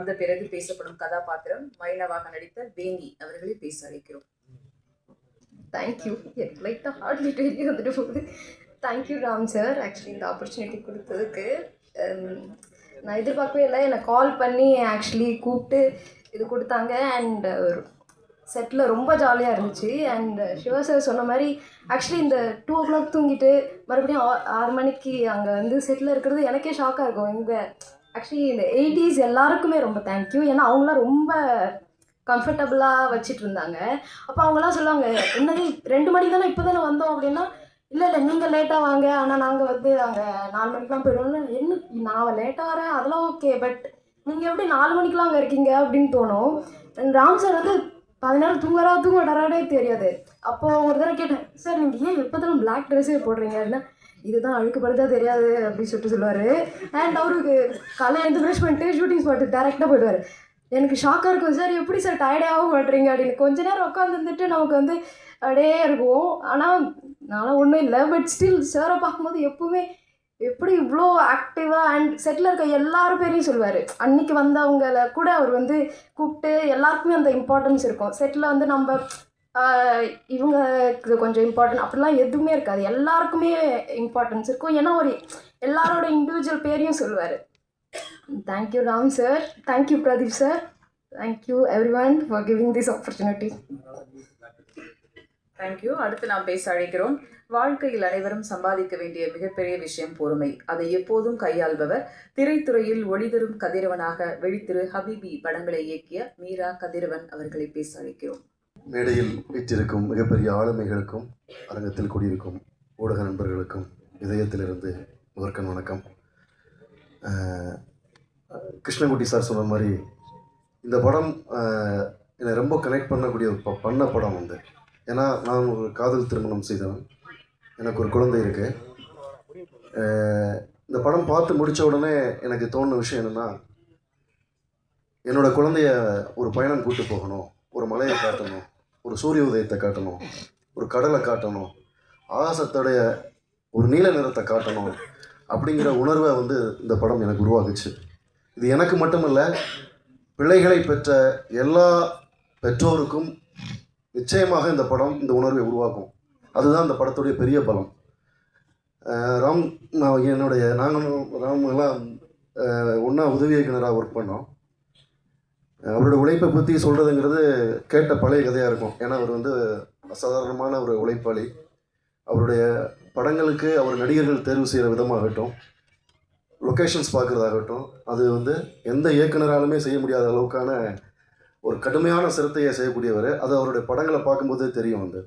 வந்த பிறகு பேசப்படும் கதாபாத்திரம் மைனவாக நடித்த வேணி அவர்களை பேச அழைக்கிறோம். தேங்க்யூ. எனக்கு லைட்டாக ஹார்ட் பீட் வெளியே வந்துட்டு போகுது. தேங்க்யூ ராம் சார், ஆக்சுவலி இந்த ஆப்பர்ச்சுனிட்டி கொடுத்ததுக்கு. நான் எதிர்பார்க்கவே இல்லை, என்னை கால் பண்ணி ஆக்சுவலி கூப்பிட்டு இது கொடுத்தாங்க. அண்ட் செட்டில் ரொம்ப ஜாலியாக இருந்துச்சு. அண்ட் சிவா சார் சொன்ன மாதிரி ஆக்சுவலி இந்த 2 o'clock தூங்கிட்டு மறுபடியும் 6 மணிக்கு அங்கே வந்து செட்டில் இருக்கிறது எனக்கே ஷாக்காக இருக்கும். இங்கே ஆக்சுவலி இந்த 80s எல்லாருக்குமே ரொம்ப தேங்க்யூ. ஏன்னா அவங்களாம் ரொம்ப கம்ஃபர்டபுளாக வச்சுட்டு இருந்தாங்க. அப்போ அவங்களாம் சொல்லுவாங்க, என்னது 2 மணிக்கு தானே இப்போ தானே வந்தோம் அப்படின்னா, இல்லை நீங்கள் லேட்டாக வாங்க, ஆனால் நாங்கள் வந்து அங்கே 4 மணிக்கெலாம் போயிடுவோம்னு. என்ன நான் லேட்டாக வரேன் அதெல்லாம் ஓகே, பட் நீங்கள் எப்படி 4 மணிக்கெலாம் அங்கே இருக்கீங்க அப்படின்னு தோணும். ராம் சார் வந்து 10 நேரம் தூங்க மாட்டாரானே தெரியாது. அப்போது ஒரு தடவை கேட்டேன், சார் நீங்கள் ஏன் எப்போ தான் பிளாக் ட்ரெஸ்ஸே போடுறீங்க அப்படின்னா, இதுதான் அழுக்குப்படுத்தா தெரியாது அப்படின்னு சொல்லுவார். அண்ட் அவருக்கு காலையில் எழுந்து ப்ரஷ் பண்ணிட்டு ஷூட்டிங் ஸ்பாட்டு டேரெக்டாக போயிடுவார். எனக்கு ஷாக்காக இருக்கும், சார் எப்படி சார் டயர்டே ஆக மாட்டேறீங்க அப்படின்னு. கொஞ்ச நேரம் உட்காந்துருந்துட்டு நமக்கு வந்து அப்படியே இருக்கும். ஆனால் நானும் ஒன்றும் இல்லை, பட் ஸ்டில் சாரை பார்க்கும்போது எப்பவுமே எப்படி இவ்வளோ ஆக்டிவாக அண்ட் செட்டில் இருக்க எல்லாரும் பேரையும் சொல்லுவார். அன்றைக்கி வந்தவங்களை கூட அவர் வந்து கூப்பிட்டு எல்லாருக்குமே அந்த இம்பார்ட்டன்ஸ் இருக்கும். செட்டில் வந்து நம்ம இவங்களுக்கு கொஞ்சம் இம்பார்ட்டன்ட் அப்படிலாம் எதுவுமே இருக்காது, எல்லாருக்குமே இம்பார்ட்டன்ஸ் இருக்கும். ஏன்னா ஒரு எல்லாரோட இண்டிவிஜுவல் பேரையும் சொல்லுவார். Thank you Ram sir, thank you Pradeep sir, thank you everyone for giving this opportunity. Thank you. அடுத்து நாம் பேச அழைக்கிறோம். வாழ்க்கையில் அனைவரும் சம்பாதிக்க வேண்டிய மிகப்பெரிய விஷயம் பொறுமை. அதை எப்போதும் கையாள்பவர் திரைத்துறையில் ஒளிதரும் கதிரவனாக வெளித்திரு ஹபிபி படங்களை இயக்கிய மீரா கதிரவன் அவர்களை பேச அழைக்கிறோம். மேடையில் வீற்றிருக்கும் மிகப்பெரிய ஆளுமைகளுக்கும் அரங்கத்தில் கூடியிருக்கும் ஊடக நண்பர்களுக்கும் இதயத்திலிருந்து முதற்கண் வணக்கம். கிருஷ்ணகுட்டி சார் சொன்ன மாதிரி இந்த படம் என்னை ரொம்ப கனெக்ட் பண்ணக்கூடிய பண்ண படம் வந்து, ஏன்னா நான் ஒரு காதல் திருமணம் செய்தவன், எனக்கு ஒரு குழந்தை இருக்குது. இந்த படம் பார்த்து முடித்த உடனே எனக்கு தோணுன விஷயம் என்னென்னா, என்னோடய குழந்தைய ஒரு பயணம் கூட்டு போகணும், ஒரு மலையை காட்டணும், ஒரு சூரிய உதயத்தை காட்டணும், ஒரு கடலை காட்டணும், ஆகாசத்தோடைய ஒரு நீல நிறத்தை காட்டணும் அப்படிங்கிற உணர்வை வந்து இந்த படம் எனக்கு உருவாக்குச்சு. இது எனக்கு மட்டுமல்ல, பிள்ளைகளை பெற்ற எல்லா பெற்றோருக்கும் நிச்சயமாக இந்த படம் இந்த உணர்வை உருவாக்கும். அதுதான் இந்த படத்துடைய பெரிய பலம். நாங்களும் ராமெல்லாம் ஒன்றா உதவி இயக்குனராக ஒர்க் பண்ணோம். அவரோட உழைப்பை பற்றி சொல்கிறதுங்கிறது கேட்ட பழைய கதையாக இருக்கும். ஏன்னா அவர் வந்து அசாதாரணமான ஒரு உழைப்பாளி. அவருடைய படங்களுக்கு அவர் நடிகர்கள் தேர்வு செய்கிற விதமாகட்டும், லொக்கேஷன்ஸ் பார்க்குறதாகட்டும், அது வந்து எந்த இயக்குனராலுமே செய்ய முடியாத அளவுக்கான ஒரு கடுமையான சிரத்தையை செய்யக்கூடியவர். அது அவருடைய படங்களை பார்க்கும்போது தெரியும். வந்து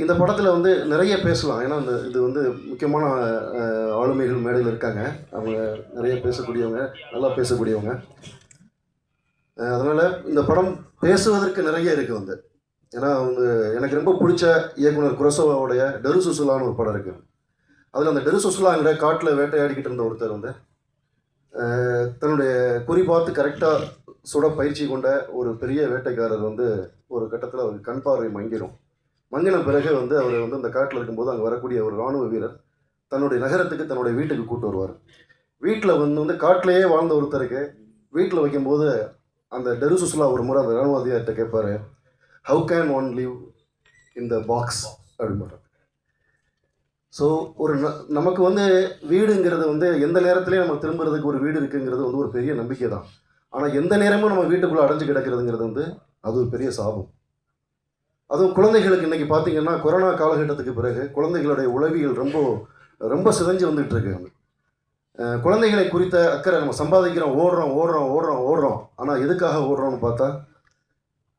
இந்த படத்தில் வந்து நிறைய பேசலாம். ஏன்னா இது வந்து முக்கியமான ஆளுமைகள் மேடையில் இருக்காங்க. அவங்க நிறைய பேசக்கூடியவங்க, நல்லா பேசக்கூடியவங்க. அதனால் இந்த படம் பேசுவதற்கு நிறைய இருக்குது வந்து. ஏன்னா வந்து எனக்கு ரொம்ப பிடிச்ச இயக்குனர் குரோசவாவுடைய டெருசுசுலான்னு ஒரு படம் இருக்குது. அதில் அந்த டெருசுசுலாங்கிற காட்டில் வேட்டையாடிக்கிட்டு இருந்த ஒருத்தர் வந்து தன்னுடைய குறி பார்த்து கரெக்டாக சுட பயிற்சி கொண்ட ஒரு பெரிய வேட்டைக்காரர் வந்து ஒரு கட்டத்தில் அவருக்கு கண் பார்வை மங்கின பிறகு வந்து அவர் வந்து அந்த காட்டில் இருக்கும்போது அங்கே வரக்கூடிய ஒரு இராணுவ வீரர் தன்னுடைய நகரத்துக்கு, தன்னுடைய வீட்டுக்கு கூப்பிட்டு வருவார். வீட்டில் வந்து காட்டிலேயே வாழ்ந்த ஒருத்தருக்கு வீட்டில் வைக்கும்போது அந்த டெருசுசுலா ஒரு முறை அந்த இராணுவ அதிகாரிட்ட கேட்பார், how can one live in the box அப்படின்னு. ஸோ ஒரு நமக்கு வந்து வீடுங்கிறது வந்து எந்த நேரத்துலேயும் நம்ம திரும்புறதுக்கு ஒரு வீடு இருக்குங்கிறது வந்து ஒரு பெரிய நம்பிக்கை தான். ஆனால் எந்த நேரமும் நம்ம வீட்டுக்குள்ளே அடைஞ்சு கிடக்கிறதுங்கிறது வந்து அது ஒரு பெரிய சாபம். அதுவும் குழந்தைகளுக்கு இன்றைக்கி பார்த்திங்கன்னா கொரோனா காலகட்டத்துக்கு பிறகு குழந்தைகளுடைய உளவியல் ரொம்ப ரொம்ப சிதைஞ்சு வந்துகிட்டு இருக்கு. குழந்தைகளை குறித்த அக்கறை நம்ம சம்பாதிக்கிறோம், ஓடுறோம். ஆனால் எதுக்காக ஓடுறோம்னு பார்த்தா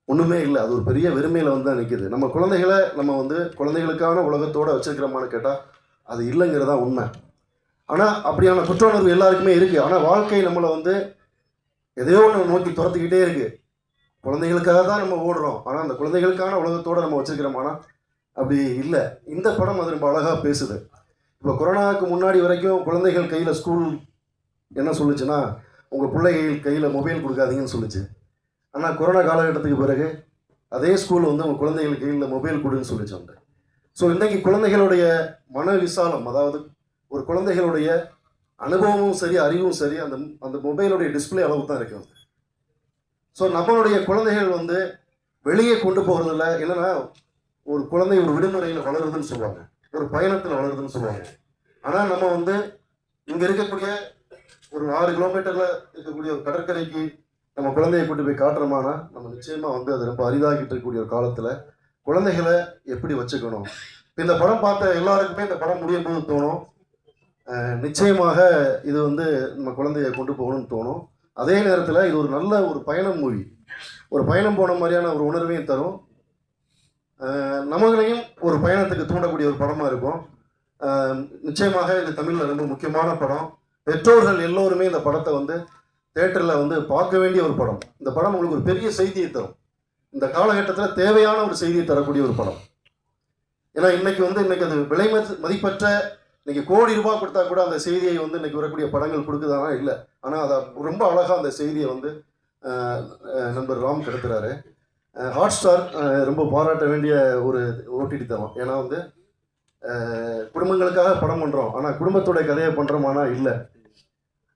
ஒன்றுமே இல்லை. அது ஒரு பெரிய வெறுமையில் வந்து தான் நிற்கிது. நம்ம குழந்தைகளை நம்ம வந்து குழந்தைகளுக்கான உலகத்தோடு வச்சுருக்கிறோமான்னு கேட்டால் அது இல்லைங்கிறதா உண்மை. ஆனால் அப்படியான குற்ற உணர்வு எல்லாருக்குமே இருக்குது. ஆனால் வாழ்க்கை நம்மளை வந்து எதையோ ஒன்று நோக்கி துரத்துக்கிட்டே இருக்குது. குழந்தைகளுக்காக தான் நம்ம ஓடுறோம், ஆனால் அந்த குழந்தைகளுக்கான உலகத்தோடு நம்ம வச்சுருக்கிறோமானா அப்படி இல்லை. இந்த படம் அது ரொம்ப அழகாக பேசுது. இப்போ கொரோனாவுக்கு முன்னாடி வரைக்கும் குழந்தைகள் கையில் ஸ்கூல் என்ன சொல்லுச்சுன்னா, உங்கள் பிள்ளைகள் கையில் மொபைல் கொடுக்காதீங்கன்னு சொல்லுச்சு. ஆனால் கொரோனா காலகட்டத்துக்கு பிறகு அதே ஸ்கூல் வந்து உங்கள் குழந்தைகள் கையில் மொபைல் கொடுன்னு சொல்லிச்சாங்க. ஸோ இன்றைக்கி குழந்தைகளுடைய மன விசாலம், அதாவது ஒரு குழந்தைகளுடைய அனுபவமும் சரி, அறிவும் சரி அந்த அந்த மொபைலுடைய டிஸ்பிளே அளவு தான் இருக்கும். ஸோ நம்மளுடைய குழந்தைகள் வந்து வெளியே கொண்டு போகிறதில்ல. என்னன்னா, ஒரு குழந்தை ஒரு விடுமுறையில் வளருதுன்னு சொல்லுவாங்க, ஒரு பயணத்தில் வளருதுன்னு சொல்லுவாங்க. ஆனால் நம்ம வந்து இங்கே இருக்கக்கூடிய ஒரு 6 கிலோமீட்டரில் இருக்கக்கூடிய ஒரு கடற்கரைக்கு நம்ம குழந்தையை கொண்டு போய் காட்டுறோமானா, நம்ம நிச்சயமாக வந்து அது ரொம்ப அரிதாகிட்டு இருக்கக்கூடிய ஒரு காலத்தில் குழந்தைகளை எப்படி வச்சுக்கணும். இந்த படம் பார்த்த எல்லாருக்குமே இந்த படம் முடியும் போது தோணும், நிச்சயமாக இது வந்து நம்ம குழந்தைய கொண்டு போகணும்னு தோணும். அதே நேரத்தில் இது ஒரு நல்ல ஒரு பயணம் மூவி, ஒரு பயணம் போன மாதிரியான ஒரு உணர்வையும் தரும். நம்மளையும் ஒரு பயணத்துக்கு தூண்டக்கூடிய ஒரு படமாக இருக்கும். நிச்சயமாக இது தமிழில் ரொம்ப முக்கியமான படம். பெற்றோர்கள் எல்லோருமே இந்த படத்தை வந்து தேட்டரில் வந்து பார்க்க வேண்டிய ஒரு படம். இந்த படம் உங்களுக்கு ஒரு பெரிய செய்தியை தரும். இந்த காலகட்டத்தில் தேவையான ஒரு செய்தியை தரக்கூடிய ஒரு படம். ஏன்னா இன்னைக்கு அது விலை மதிப்பற்ற இன்னைக்கு கோடி ரூபாய் கொடுத்தா கூட அந்த செய்தியை வந்து இன்னைக்கு வரக்கூடிய படங்கள் கொடுக்குதானா இல்லை. ஆனால் அதை ரொம்ப அழகாக அந்த செய்தியை வந்து நண்பர் ராம் கடத்துறாரு. ஹாட் ஸ்டார் ரொம்ப பாராட்ட வேண்டிய ஒரு ஓடிடி தளம். ஏன்னா வந்து குடும்பங்களுக்காக படம் பண்ணுறோம், ஆனால் குடும்பத்தோட கதையை பண்ணுறோமானா இல்லை.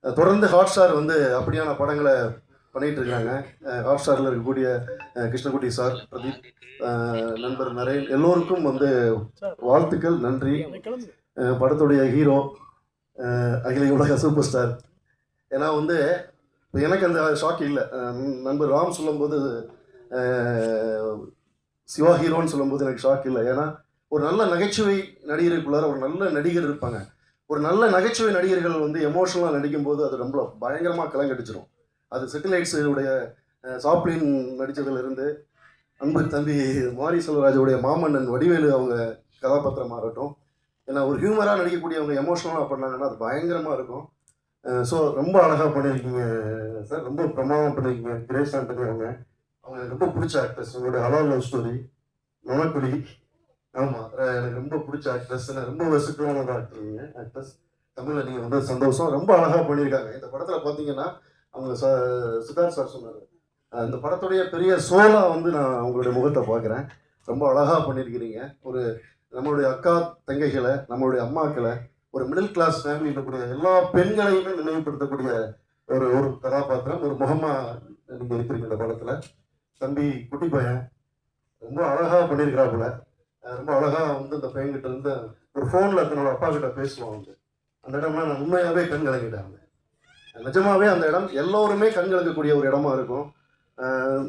தொடர்ந்து ஹாட் ஸ்டார் வந்து அப்படியான படங்களை பண்ணிகிட்டு இருக்காங்க. ஹாட் ஸ்டாரில் இருக்கக்கூடிய கிருஷ்ணகுட்டி சார், பிரதீப், நண்பர் நரேன் எல்லோருக்கும் வந்து வாழ்த்துக்கள், நன்றி. படத்துடைய ஹீரோ அகில உலக சூப்பர் ஸ்டார். ஏன்னா வந்து இப்போ எனக்கு அந்த ஷாக் இல்லை. நண்பர் ராம் சொல்லும்போது சிவா ஹீரோன்னு சொல்லும்போது எனக்கு ஷாக் இல்லை. ஏன்னா ஒரு நல்ல நகைச்சுவை நடிகருக்குள்ளார ஒரு நல்ல நடிகர் இருப்பாங்க. ஒரு நல்ல நகைச்சுவை நடிகர்கள் வந்து எமோஷனலாக நடிக்கும்போது அது ரொம்ப பயங்கரமாக கலங்கடிச்சிடும். அது செட்டிலைட்ஸுடைய சாப்ளின் நடித்ததுலேருந்து அன்பு தம்பி மாரி செல்வராஜுடைய மாமன்னன் வடிவேலு அவங்க கதாபாத்திரமாக இருக்கட்டும். ஏன்னா ஒரு ஹியூமராக நடிக்கக்கூடியவங்க எமோஷனலாக பண்ணாங்கன்னா அது பயங்கரமாக இருக்கும். ஸோ ரொம்ப அழகாக பண்ணியிருக்கீங்க சார், ரொம்ப பிரமாதம் பண்ணியிருக்கீங்க. கிரேஸ் ஆண்டனி அவங்க எனக்கு ரொம்ப பிடிச்ச ஆக்ட்ரஸ். உங்களுடைய ஹலால் லவ் ஸ்டோரி, நுணக்குடி, ஆமாம் எனக்கு ரொம்ப பிடிச்ச ஆக்ட்ரஸ். ரொம்ப வெசுக்கான ஆக்ட்ரஸ். தமிழில் நீங்கள் வந்து சந்தோஷம், ரொம்ப அழகாக பண்ணியிருக்காங்க. இந்த படத்தில் பார்த்தீங்கன்னா அவங்க சித்தார்த் சார் சொன்னார், இந்த படத்துடைய பெரிய சோலாக வந்து நான் அவங்களுடைய முகத்தை பார்க்குறேன். ரொம்ப அழகாக பண்ணியிருக்கிறீங்க. ஒரு நம்மளுடைய அக்கா தங்கைகளை, நம்மளுடைய அம்மாக்களை, ஒரு மிடில் கிளாஸ் ஃபேமிலி இருக்கக்கூடிய எல்லா பெண்களையுமே நினைவுபடுத்தக்கூடிய ஒரு ஒரு கதாபாத்திரம், ஒரு முகமாக நீங்கள் இருக்கிறீங்க இந்த படத்தில். தம்பி குட்டி பையன் ரொம்ப அழகாக பண்ணியிருக்கிறாப்புல. ரொம்ப அழகாக வந்து இந்த பையன்கிட்ட இருந்து ஒரு ஃபோனில் தன்னோட அப்பா கிட்ட பேசுவான் வந்து. அந்த இடம்லாம் நான் உண்மையாகவே கண் கலங்கிட்டாங்க. நிஜமாகவே அந்த இடம் எல்லோருமே கண் கலக்கக்கூடிய ஒரு இடமா இருக்கும்.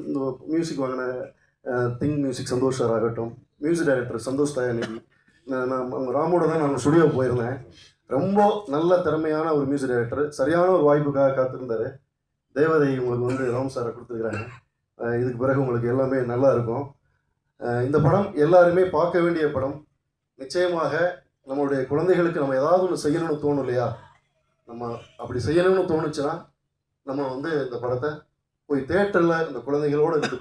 இந்த மியூசிக் வாங்கின திங் மியூசிக் சந்தோஷ் சார் ஆகட்டும், மியூசிக் டைரக்டர் சந்தோஷ் தயாநிதி, நான் அவங்க ராமோட தான் நான் ஸ்டுடியோ போயிருந்தேன். ரொம்ப நல்ல திறமையான ஒரு மியூசிக் டைரக்டர், சரியான ஒரு வாய்ப்புக்காக காத்திருந்தார். தேவதை உங்களுக்கு வந்து ராம் சாரை கொடுத்துருக்குறாங்க. இதுக்கு பிறகு உங்களுக்கு எல்லாமே நல்லா இருக்கும். இந்த படம் எல்லாருமே பார்க்க வேண்டிய படம். நிச்சயமாக நம்மளுடைய குழந்தைகளுக்கு நம்ம ஏதாவது ஒன்று செய்யணும்னு தோணும் இல்லையா? நம்ம அப்படி செய்யணும்னு தோணுச்சுன்னா நம்ம வந்து இந்த படத்தை போய் தேட்டரில் இந்த குழந்தைகளோடு இருந்து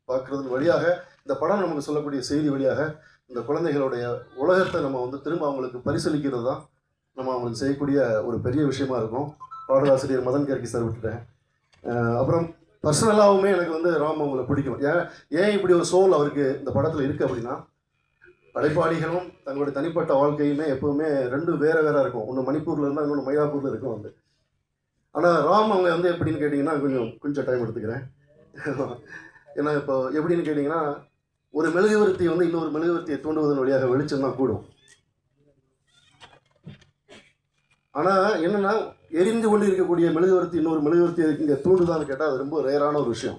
பார்க்குறது வழியாக, இந்த படம் நமக்கு சொல்லக்கூடிய செய்தி வழியாக இந்த குழந்தைகளுடைய உலகத்தை நம்ம வந்து திரும்ப அவங்களுக்கு பரிசீலிக்கிறது தான் நம்ம அவங்களுக்கு செய்யக்கூடிய ஒரு பெரிய விஷயமா இருக்கும். பாடலாசிரியர் மதன் கர்கி சார் விட்டுட்டேன். அப்புறம் பர்சனலாகவுமே எனக்கு வந்து ராம் அவங்களை பிடிக்கும். ஏன் இப்படி ஒரு சோல் அவருக்கு இந்த படத்தில் இருக்குது அப்படின்னா, படைப்பாளிகளும் தங்களுடைய தனிப்பட்ட வாழ்க்கையுமே எப்போவுமே ரெண்டும் வேறு வேறு இருக்கும். ஒன்று மணிப்பூரில் இருந்தால் இன்னொன்று மயிலாப்பூரில் இருக்கும் வந்து. ஆனால் ராம் அவங்க வந்து எப்படின்னு கேட்டிங்கன்னா கொஞ்சம் டைம் எடுத்துக்கிறேன். ஏன்னா இப்போ எப்படின்னு கேட்டிங்கன்னா, ஒரு மெழுகுவர்த்தி வந்து இன்னொரு மெழுகுவர்த்தியை தூண்டுவதன் வழியாக வெளிச்சம் தான் கூடும். ஆனால் என்னென்னா, எரிந்து கொண்டு இருக்கக்கூடிய மெழுகுவர்த்தி இன்னொரு மெழுகுவர்த்தியை இங்கே தூண்டுதான்னு கேட்டால் அது ரொம்ப ரேரான ஒரு விஷயம்.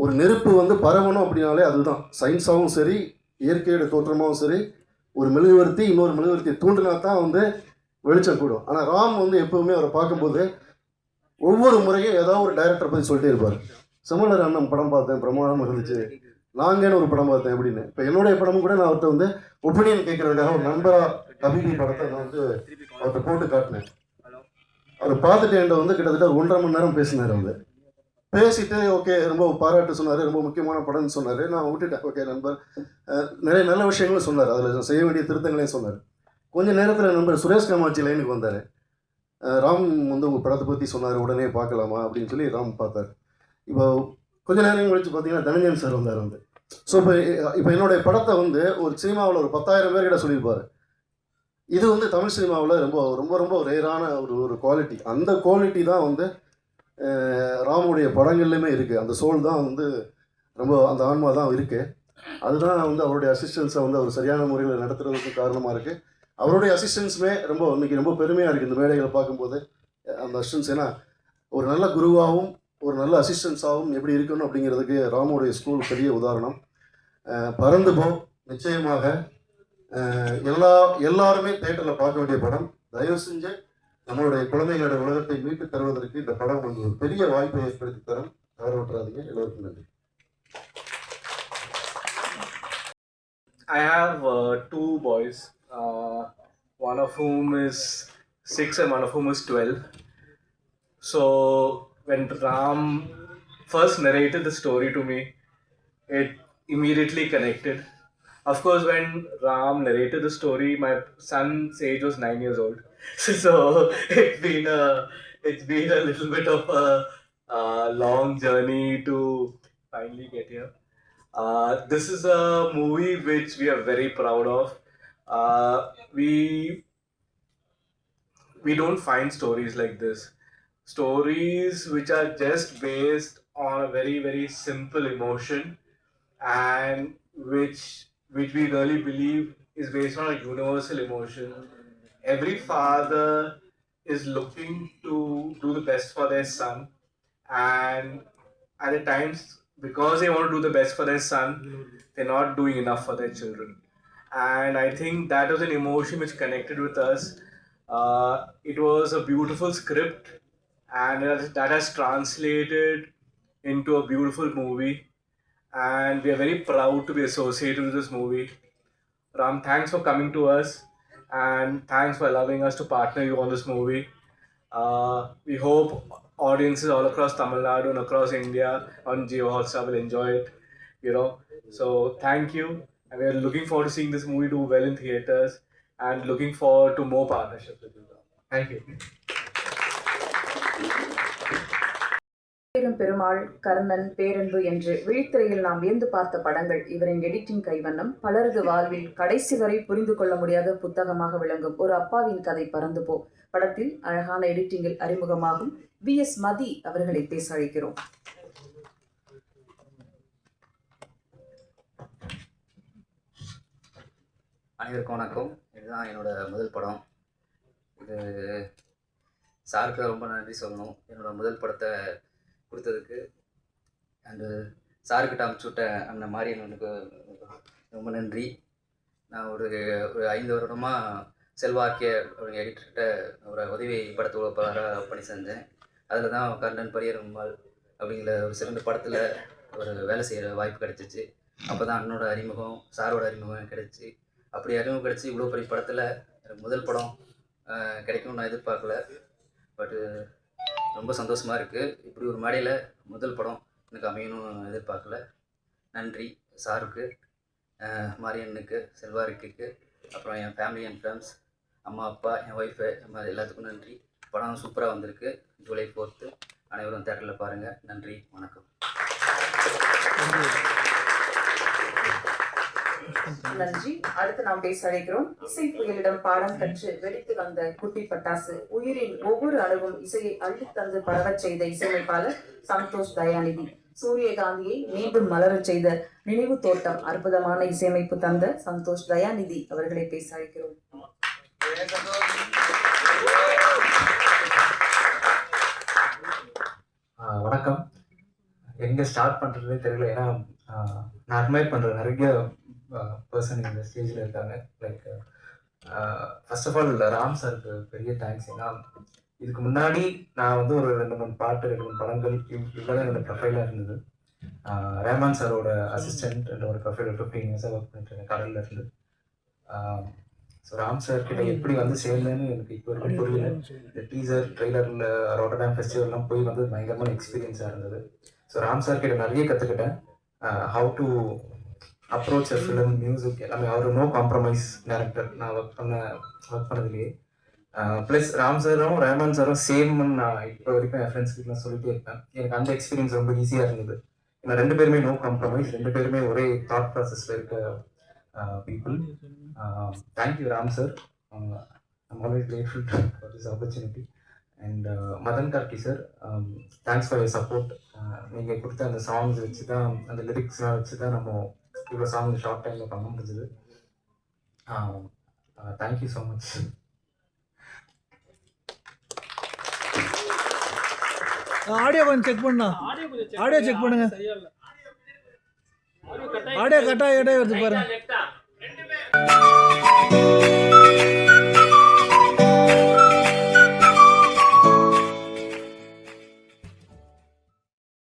ஒரு நெருப்பு வந்து பரவணும் அப்படின்னாலே அதுதான். சயின்ஸாகவும் சரி, இயற்கையோட தோற்றமாகவும் சரி, ஒரு மெழுகுவர்த்தி இன்னொரு மெழுகுவர்த்தியை தூண்டினா தான் வந்து வெளிச்சம் கூடும். ஆனால் ராம் வந்து எப்போவுமே அவரை பார்க்கும்போது ஒவ்வொரு முறையும் ஏதாவது ஒரு டைரக்டரை பற்றி சொல்லிட்டே இருப்பார். சிமிலர் அண்ணன் படம் பார்த்தேன், பிரமாதமாக இருந்துச்சு. நாங்கன்னு ஒரு படம் பார்த்தேன் அப்படின்னு. இப்போ என்னுடைய படமும் கூட நான் அவர்கிட்ட வந்து ஒப்பீனியன் கேட்கறதுக்காக ஒரு நண்பராக கபிலி படத்தை நான் வந்து அவர்கிட்ட போட்டு காட்டினேன். அவர் பார்த்துட்டு என்கிட்ட வந்து கிட்டத்தட்ட 1.5 மணி நேரம் பேசினார். அவர் பேசிட்டு ஓகே ரொம்ப பாராட்டு சொன்னார், ரொம்ப முக்கியமான படம்னு சொன்னார். நான் விட்டுட்டேன். ஓகே நண்பர் நிறைய நல்ல விஷயங்களும் சொன்னார், அதில் செய்ய வேண்டிய திருத்தங்களையும் சொன்னார். கொஞ்சம் நேரத்தில் நண்பர் சுரேஷ் காமாட்சி லைனுக்கு வந்தார். ராம் வந்து உங்கள் படத்தை பற்றி சொன்னார், உடனே பார்க்கலாமா அப்படின்னு சொல்லி ராம் பார்த்தார். இப்போ கொஞ்சம் நேரம் கழிச்சு பார்த்தீங்கன்னா தனஞ்சன் சார் வந்தார் வந்து. ஸோ இப்போ என்னுடைய படத்தை வந்து ஒரு சினிமாவில் ஒரு 10,000 பேர்கிட்ட சொல்லியிருப்பார். இது வந்து தமிழ் சினிமாவில் ரொம்ப ரொம்ப ரொம்ப ரேரான ஒரு குவாலிட்டி. அந்த குவாலிட்டி தான் வந்து ராமுடைய படங்கள்லையுமே இருக்குது. அந்த சோல் தான் வந்து ரொம்ப அந்த ஆன்மா தான் இருக்குது. அதுதான் வந்து அவருடைய அசிஸ்டன்ஸை வந்து அவர் சரியான முறையில் நடத்துறதுக்கு காரணமாக இருக்குது. அவருடைய அசிஸ்டன்ஸுமே ரொம்ப இன்னைக்கு ரொம்ப பெருமையாக இருக்குது இந்த மேடைகளை பார்க்கும்போது. அந்த அசிஸ்டன்ஸ் ஏன்னா ஒரு நல்ல குருவாகவும் ஒரு நல்ல அசிஸ்டன்ஸாகவும் எப்படி இருக்கணும் அப்படிங்கிறதுக்கு ராமுடைய ஸ்கூல் பெரிய உதாரணம். பறந்து போ நிச்சயமாக எல்லாருமே தேட்டரில் பார்க்க வேண்டிய படம். தயவு செஞ்சு நம்மளுடைய குழந்தைகளோட உலகத்தை மீட்டு தருவதற்கு இந்த படம் வந்து ஒரு பெரிய வாய்ப்பை ஏற்படுத்தி தரும். தவறவிட்டுறாதீங்க. எல்லோருக்கும் நன்றி. I have two boys, one of whom is 6 and one of whom is 12. So when Ram first narrated the story to me, it immediately connected. Of course, when Ram narrated the story, my son's age was 9 years old. So it's been a little bit of a long journey to finally get here. This is a movie which we are very proud of. We don't find stories like this. Stories which are just based on a very, very simple emotion, and which we really believe is based on a universal emotion. Every father is looking to do the best for their son, and at the times, because they want to do the best for their son, they're not doing enough for their children. And I think that was an emotion which connected with us. It was a beautiful script, and that has translated into a beautiful movie. And we are very proud to be associated with this movie. Ram, thanks for coming to us, and thanks for allowing us to partner you on this movie. We hope audiences all across Tamil Nadu and across India on Jio Hotstar will enjoy it, So thank you, and we are looking forward to seeing this movie do well in theaters, and looking forward to more partnerships with you. Thank you. Perumal, Karnan, பேரன்பு என்று விழித்திரையில் நாம் வியந்து பார்த்த படங்கள் இவரின் editing கைவண்ணம். பலரது வாழ்வில் கடைசி வரை புரிந்து கொள்ள முடியாத புத்தகமாக விளங்கும் ஒரு அப்பாவின் கதை பறந்து போ படத்தில் அழகான எடிட்டிங்கில் அறிமுகமாகும் VS மதி அவர்களை பேச அழைக்கிறோம். அனைவருக்கும் வணக்கம். இதுதான் என்னோட முதல் படம். இது சாருக்கு ரொம்ப நன்றி சொல்லணும், என்னோட முதல் படத்தை கொடுத்ததுக்கு. அண்டு சாருக்கிட்ட அனுப்பிச்சுட்ட அந்த மாதிரி எனக்கு ரொம்ப நன்றி. நான் ஒரு 5 வருடமாக செல்வாக்கிய அவங்க எடிட்டர்கிட்ட ஒரு உதவி படத்து உழைப்பாளராக பணி செஞ்சேன். அதில் தான் கர்ணன் பரியரும்பால் அப்படிங்கிற ஒரு சிறந்த படத்தில் ஒரு வேலை செய்கிற வாய்ப்பு கிடச்சிச்சு. அப்போ தான் அண்ணனோட அறிமுகம், சாரோட அறிமுகம் கிடச்சி. அப்படி அறிமுகம் கிடச்சி இவ்வளோ பெரிய படத்தில் எனக்கு முதல் படம் கிடைக்கும்னு நான் எதிர்பார்க்கல. பட்டு ரொம்ப சந்தோஷமாக இருக்குது. இப்படி ஒரு மேடையில் முதல் படம் எனக்கு அமையணும்னு எதிர்பார்க்கல. நன்றி சாருக்கு, மாரியண்ணனுக்கு, செல்வாரிக்கு, அப்புறம் என் ஃபேமிலி அண்ட் ஃப்ரெண்ட்ஸ், அம்மா அப்பா, என் ஒய்ஃபு, எல்லாத்துக்கும் நன்றி. படம் சூப்பராக வந்திருக்கு. ஜூலை 4th அனைவரும் தேட்டரில் பாருங்கள். நன்றி, வணக்கம். நன்றி. அடுத்து நாம் பேச அழைக்கிறோம். இசை புயலிடம் பாடம் கற்று வெடித்து வந்த குட்டி பட்டாசு. உயிரின் ஒவ்வொரு அணுவும் இசையை அள்ளித்தந்து பரவச் செய்த இசையமைப்பாளர் சந்தோஷ் தயாநிதி. சூரியகாந்தியை மீண்டும் மலரச் செய்த நினைவு தோட்டம் அற்புதமான இசையமைப்பு தந்த சந்தோஷ் தயாநிதி அவர்களை பேச அழைக்கிறோம். வணக்கம். எங்கே ஸ்டார்ட் பண்ணுறதே தெரியல. ஏன்னா நான் அட்மையர் பண்ணுற நிறைய பர்சன் இந்த ஸ்டேஜில் இருக்காங்க. Like first of all Ram சாருக்கு பெரிய தேங்க்ஸ். ஏன்னா இதுக்கு முன்னாடி நான் வந்து ஒரு 2-3 பாட்டு, 2-3 படங்கள் இவ்வளோதான் என்னோட ப்ரொஃபைலாக இருந்தது. ரஹ்மான் சாரோட அசிஸ்டன்ட் என்ற ஒரு ப்ரொஃபைல் 15 இயர்ஸாக ஒர்க் பண்ணிட்டுருக்கேன் கடலில் இருந்து. ஸோ ராம் சார் கிட்ட எப்படி வந்து சேர்ந்தேன்னு எனக்கு இப்போ வரைக்கும் புரியல. இந்த டீசர் ட்ரெய்லரில் ரோட்டர்டாம் ஃபெஸ்டிவல்லாம் போய் வந்து பயங்கரமான எக்ஸ்பீரியன்ஸாக இருந்தது. ஸோ ராம் சார் கிட்ட நிறைய கற்றுக்கிட்டேன். How to approach a film, music எல்லாமே. அவர் நோ காம்ப்ரமைஸ் டேரக்டர் நான் ஒர்க் பண்ணதுலேயே. ப்ளஸ் ராம் சாரும் ரஹ்மான் சாரும் சேம்னு நான் இப்போ வரைக்கும் என் ஃப்ரெண்ட்ஸ்க்கு நான் சொல்லிட்டே இருப்பேன். எனக்கு அந்த எக்ஸ்பீரியன்ஸ் ரொம்ப ஈஸியாக இருந்தது. ஏன்னா 2 பேருமே நோ காம்ப்ரமைஸ், 2 பேருமே ஒரே தாட் ப்ராசஸில் இருக்க people. Thank you Ram sir. I'm always grateful for this opportunity. And Madhan Karky sir, thanks for your support. நீங்கள் கொடுத்த அந்த சாங்ஸ் வச்சு தான், அந்த லிரிக்ஸ்லாம் வச்சு தான் நம்ம இவ்வளோ சாங் ஷார்ட் டைமில் பண்ண முடிஞ்சது. Thank you so much. ஆடியோ கொஞ்சம் செக் பண்ணா, ஆடியோ செக் பண்ணுங்க. ஆடியோ கட்டாய வருது பாருங்க.